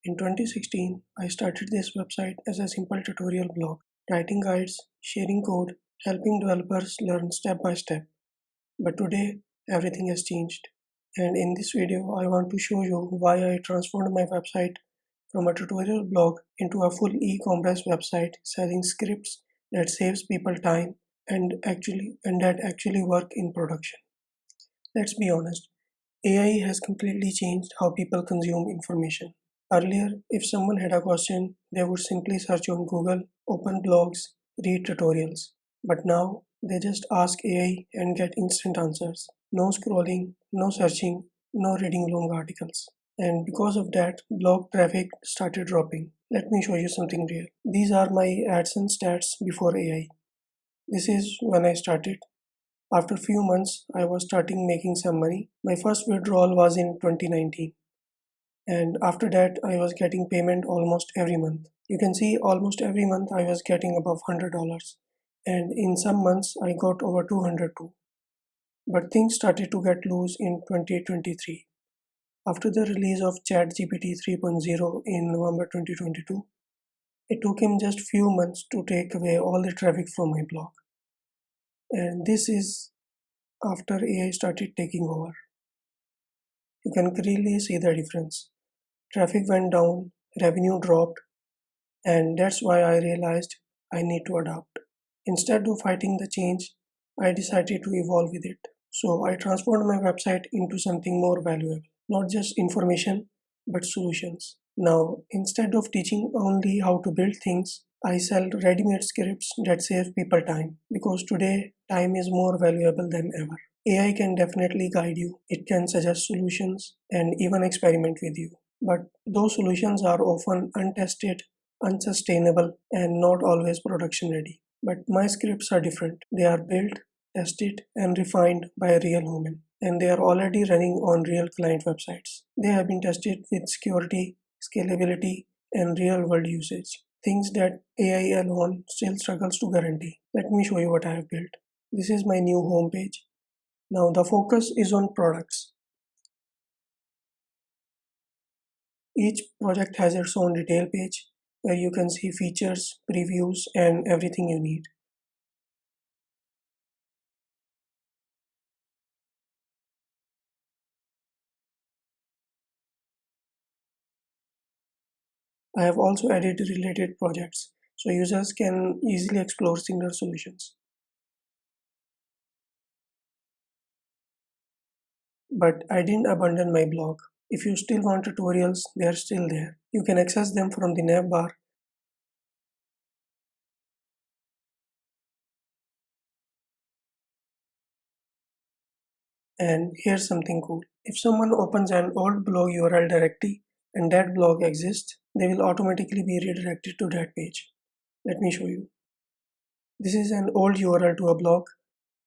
In 2016, I started this website as a simple tutorial blog, writing guides, sharing code, helping developers learn step by step. But today, everything has changed. And in this video, I want to show you why I transformed my website from a tutorial blog into a full e-commerce website selling scripts that saves people time and that actually work in production. Let's be honest, AI has completely changed how people consume information. Earlier, if someone had a question, they would simply search on Google, open blogs, read tutorials. But now, they just ask AI and get instant answers. No scrolling, no searching, no reading long articles. And because of that, blog traffic started dropping. Let me show you something real. These are my AdSense stats before AI. This is when I started. After few months, I was starting making some money. My first withdrawal was in 2019, and after that I was getting payment almost every month. You can see almost every month I was getting above $100, and in some months I got over 200 too. But things started to get loose in 2023 after the release of ChatGPT 3.0 in November 2022. It took him just few months to take away all the traffic from my blog, and this is after AI started taking over. You can clearly see the difference. Traffic went down, revenue dropped, and that's why I realized I need to adapt. Instead of fighting the change, I decided to evolve with it. So I transformed my website into something more valuable, not just information, but solutions. Now, instead of teaching only how to build things, I sell ready made scripts that save people time because today time is more valuable than ever. AI can definitely guide you, it can suggest solutions and even experiment with you. But those solutions are often untested, unsustainable, and not always production ready. But my scripts are different. They are built, tested, and refined by a real human. And they are already running on real client websites. They have been tested with security, scalability, and real world usage. Things that AI alone still struggles to guarantee. Let me show you what I have built. This is my new homepage. Now the focus is on products. Each project has its own detail page where you can see features, previews, and everything you need. I have also added related projects so users can easily explore similar solutions. But I didn't abandon my blog. If you still want tutorials, they are still there. You can access them from the nav bar. And here's something cool. If someone opens an old blog URL directly and that blog exists, they will automatically be redirected to that page. Let me show you. This is an old URL to a blog.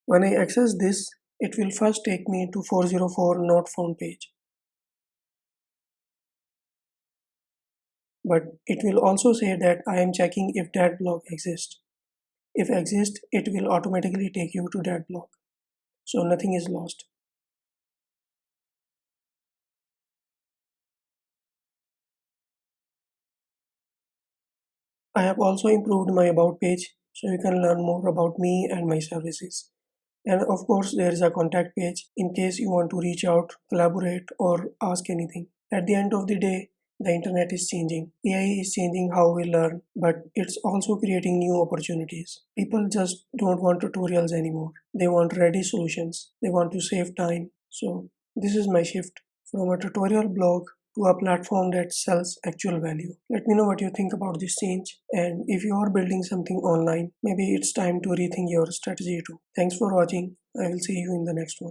When I access this, it will first take me to 404 not found page. But it will also say that I am checking if that blog exists. If exists, it will automatically take you to that blog. So nothing is lost. I have also improved my about page so you can learn more about me and my services. And of course, there is a contact page in case you want to reach out, collaborate, or ask anything. At the end of the day, the internet is changing. AI is changing how we learn, but it's also creating new opportunities. People just don't want tutorials anymore. They want ready solutions. They want to save time. So, this is my shift from a tutorial blog to a platform that sells actual value. Let me know what you think about this change, and if you are building something online, maybe it's time to rethink your strategy too. Thanks for watching. I will see you in the next one.